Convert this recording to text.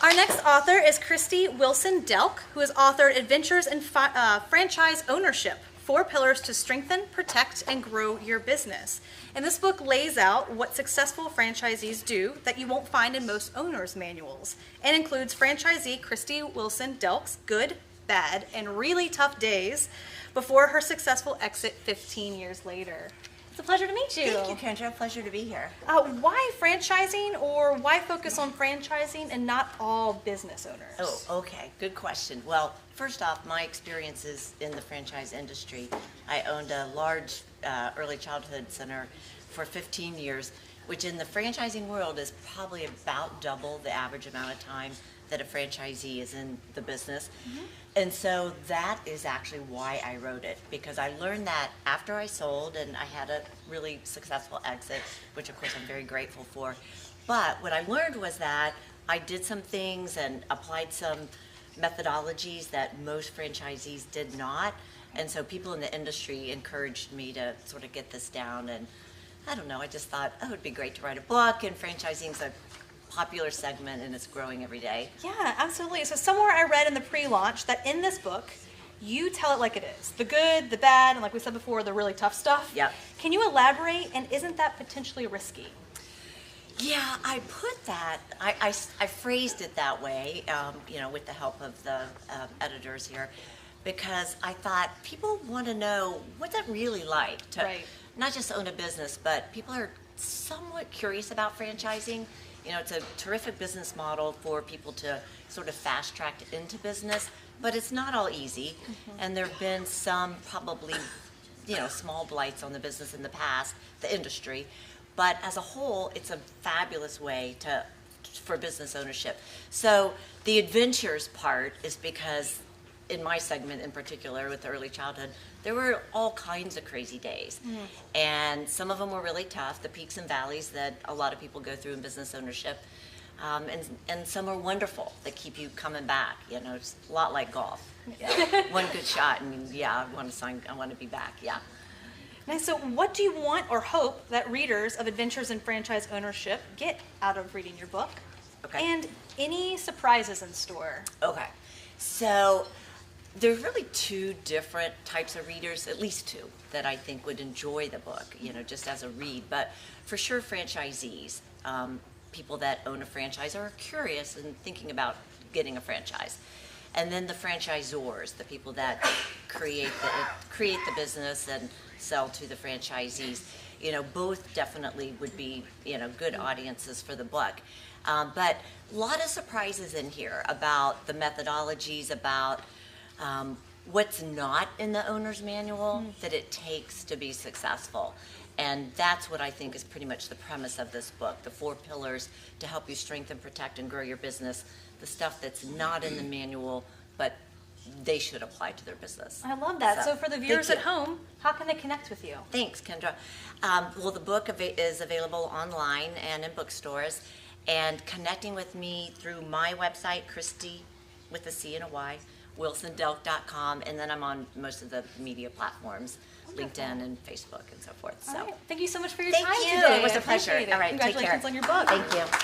Our next author is Christy Wilson Delk, who has authored Adventures in Franchise Ownership, 4 Pillars to Strengthen, Protect, and Grow Your Business. And this book lays out what successful franchisees do that you won't find in most owners' manuals, and includes franchisee Christy Wilson Delk's good, bad, and really tough days before her successful exit 15 years later. It's a pleasure to meet you. Thank you, Kendra. Pleasure to be here. Why franchising, or why focus on franchising and not all business owners? Oh, okay. Good question. Well, first off, my experiences in the franchise industry. I owned a large early childhood center for 15 years, which in the franchising world is probably about double the average amount of time that a franchisee is in the business. Mm-hmm. And so that is actually why I wrote it, because I learned that after I sold and I had a really successful exit, which of course I'm very grateful for. But what I learned was that I did some things and applied some methodologies that most franchisees did not. And so people in the industry encouraged me to sort of get this down. And I don't know, I just thought, oh, it'd be great to write a book, and franchising's a popular segment and it's growing every day. Yeah, absolutely. So somewhere I read in the pre-launch that in this book, you tell it like it is. The good, the bad, and like we said before, the really tough stuff. Yep. Can you elaborate, and isn't that potentially risky? Yeah, I put that, I phrased it that way, with the help of the editors here, because I thought people want to know what's it really like to not just own a business, but people are somewhat curious about franchising. You know, it's a terrific business model for people to sort of fast track into business, but it's not all easy. Mm-hmm. And there have been some probably, small blights on the business in the past, the industry. But as a whole, it's a fabulous way for business ownership. So the adventures part is because in my segment in particular with the early childhood, there were all kinds of crazy days. And some of them were really tough, the peaks and valleys that a lot of people go through in business ownership. And some are wonderful that keep you coming back. It's a lot like golf. Yeah. One good shot and I want to be back, yeah. Nice. So what do you want or hope that readers of Adventures in Franchise Ownership get out of reading your book? Okay. And any surprises in store? Okay. So there's really 2 different types of readers, at least 2, that I think would enjoy the book, just as a read. But for sure, franchisees, people that own a franchise or are curious and thinking about getting a franchise. And then the franchisors, the people that create the business and sell to the franchisees. Both definitely would be, good audiences for the book. But a lot of surprises in here about the methodologies, about what's not in the owner's manual that it takes to be successful. And that's what I think is pretty much the premise of this book, the 4 pillars to help you strengthen, protect, and grow your business, the stuff that's not in the manual, but they should apply to their business. I love that. So for the viewers at home, how can they connect with you? Thanks, Kendra. Well, the book is available online and in bookstores, and connecting with me through my website, Christy, with a C and a Y, wilsondelk.com, and then I'm on most of the media platforms, LinkedIn and Facebook and so forth. All right. Thank you so much for your time today. Thank you. It was a pleasure. All right. Take care. Congratulations on your book. Thank you.